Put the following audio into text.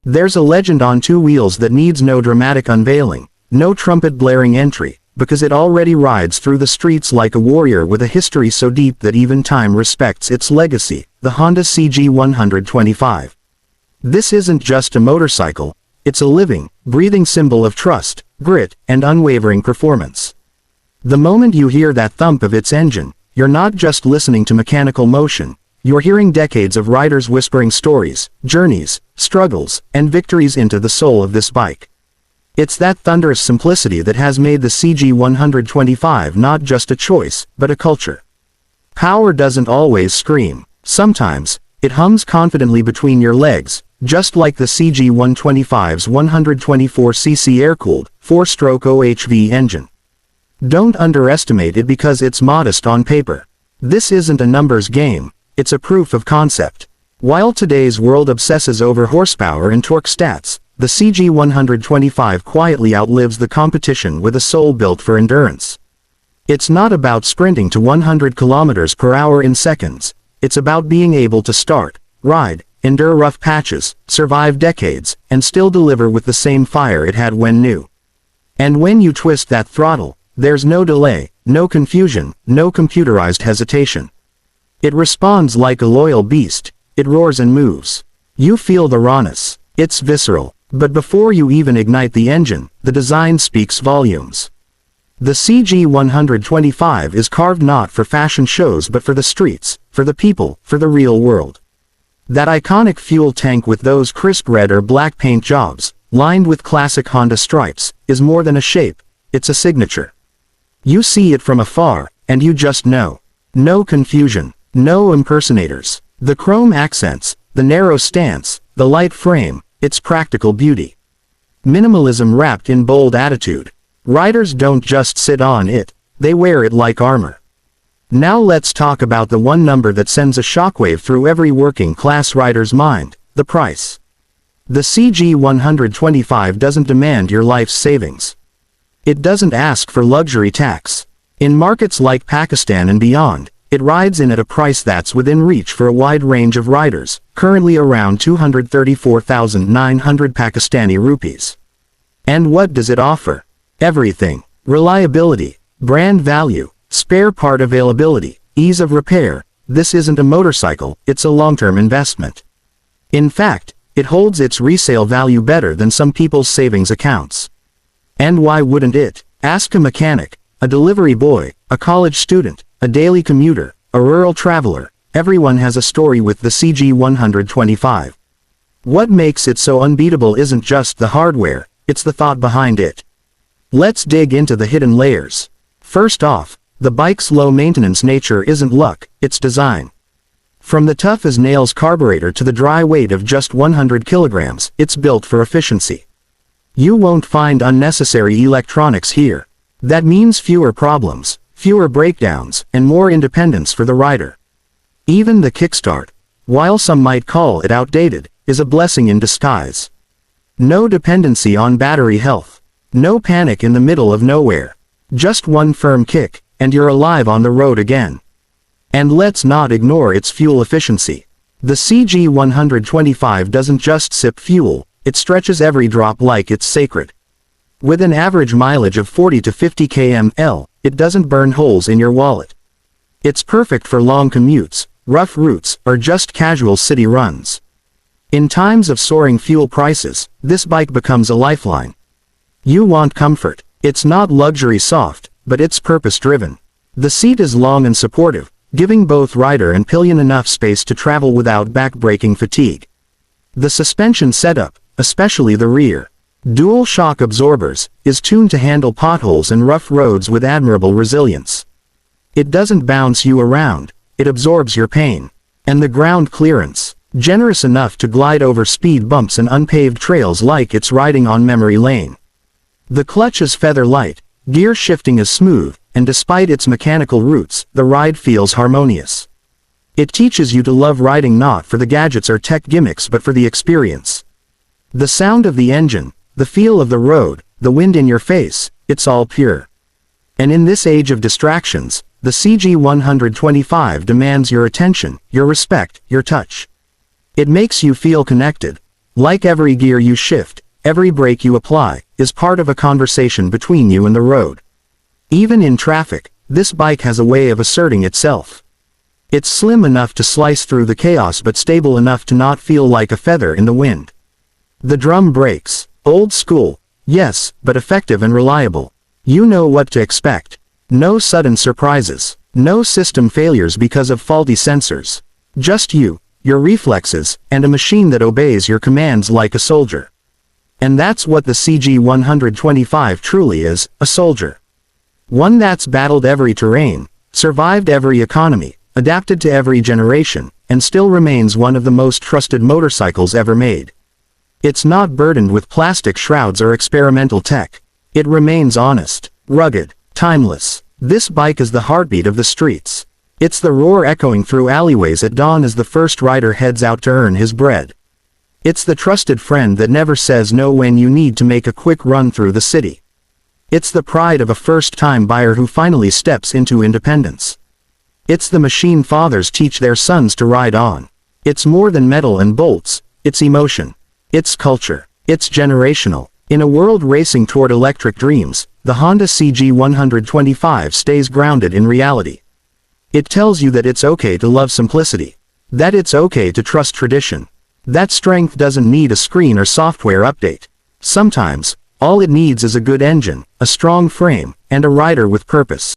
There's a legend on two wheels that needs no dramatic unveiling, no trumpet blaring entry, because it already rides through the streets like a warrior with a history so deep that even time respects its legacy, the Honda CG125. This isn't just a motorcycle, it's a living, breathing symbol of trust, grit, and unwavering performance. The moment you hear that thump of its engine, you're not just listening to mechanical motion, you're hearing decades of riders whispering stories, journeys, struggles, and victories into the soul of this bike. It's that thunderous simplicity that has made the CG125 not just a choice, but a culture. Power doesn't always scream. Sometimes, it hums confidently between your legs, just like the CG125's 124cc air-cooled, 4-stroke OHV engine. Don't underestimate it because it's modest on paper. This isn't a numbers game, it's a proof of concept. While today's world obsesses over horsepower and torque stats, the CG125 quietly outlives the competition with a soul built for endurance. It's not about sprinting to 100 kilometers per hour in seconds, it's about being able to start, ride, endure rough patches, survive decades, and still deliver with the same fire it had when new. And when you twist that throttle, there's no delay, no confusion, no computerized hesitation. It responds like a loyal beast, it roars and moves. You feel the rawness, it's visceral. But before you even ignite the engine, the design speaks volumes. The CG125 is carved not for fashion shows but for the streets, for the people, for the real world. That iconic fuel tank with those crisp red or black paint jobs, lined with classic Honda stripes, is more than a shape, it's a signature. You see it from afar, and you just know. No confusion, no impersonators. The chrome accents, the narrow stance, the light frame, it's practical beauty. Minimalism wrapped in bold attitude. Riders don't just sit on it, they wear it like armor. Now let's talk about the one number that sends a shockwave through every working-class rider's mind, the price. The CG125 doesn't demand your life's savings. It doesn't ask for luxury tax. In markets like Pakistan and beyond, it rides in at a price that's within reach for a wide range of riders, currently around 234,900 Pakistani rupees. And what does it offer? Everything. Reliability, brand value, spare part availability, ease of repair. This isn't a motorcycle, it's a long-term investment. In fact, it holds its resale value better than some people's savings accounts. And why wouldn't it? Ask a mechanic, a delivery boy, a college student, a daily commuter, a rural traveler. Everyone has a story with the CG125. What makes it so unbeatable isn't just the hardware, it's the thought behind it. Let's dig into the hidden layers. First off, the bike's low-maintenance nature isn't luck, it's design. From the tough-as-nails carburetor to the dry weight of just 100 kilograms, it's built for efficiency. You won't find unnecessary electronics here. That means fewer problems, fewer breakdowns, and more independence for the rider. Even the kickstart, while some might call it outdated, is a blessing in disguise. No dependency on battery health. No panic in the middle of nowhere. Just one firm kick, and you're alive on the road again. And let's not ignore its fuel efficiency. The CG125 doesn't just sip fuel, it stretches every drop like it's sacred. With an average mileage of 40 to 50 km/h, it doesn't burn holes in your wallet. It's perfect for long commutes, rough routes, or just casual city runs. In times of soaring fuel prices, this bike becomes a lifeline. You want comfort. It's not luxury soft, but it's purpose-driven. The seat is long and supportive, giving both rider and pillion enough space to travel without back-breaking fatigue. The suspension setup, especially the rear dual shock absorbers, is tuned to handle potholes and rough roads with admirable resilience. It doesn't bounce you around, it absorbs your pain. And the ground clearance, generous enough to glide over speed bumps and unpaved trails like it's riding on memory lane. The clutch is feather light, gear shifting is smooth, and despite its mechanical roots, the ride feels harmonious. It teaches you to love riding not for the gadgets or tech gimmicks but for the experience. The sound of the engine, the feel of the road, the wind in your face, it's all pure. And in this age of distractions, the CG125 demands your attention, your respect, your touch. It makes you feel connected. Like every gear you shift, every brake you apply, is part of a conversation between you and the road. Even in traffic, this bike has a way of asserting itself. It's slim enough to slice through the chaos but stable enough to not feel like a feather in the wind. The drum brakes, old school, yes, but effective and reliable. You know what to expect. No sudden surprises. No system failures because of faulty sensors. Just you, your reflexes, and a machine that obeys your commands like a soldier. And that's what the CG125 truly is, a soldier. One that's battled every terrain, survived every economy, adapted to every generation, and still remains one of the most trusted motorcycles ever made. It's not burdened with plastic shrouds or experimental tech. It remains honest, rugged, timeless. This bike is the heartbeat of the streets. It's the roar echoing through alleyways at dawn as the first rider heads out to earn his bread. It's the trusted friend that never says no when you need to make a quick run through the city. It's the pride of a first-time buyer who finally steps into independence. It's the machine fathers teach their sons to ride on. It's more than metal and bolts, it's emotion. It's culture. It's generational. In a world racing toward electric dreams, the Honda CG125 stays grounded in reality. It tells you that it's okay to love simplicity. That it's okay to trust tradition. That strength doesn't need a screen or software update. Sometimes, all it needs is a good engine, a strong frame, and a rider with purpose.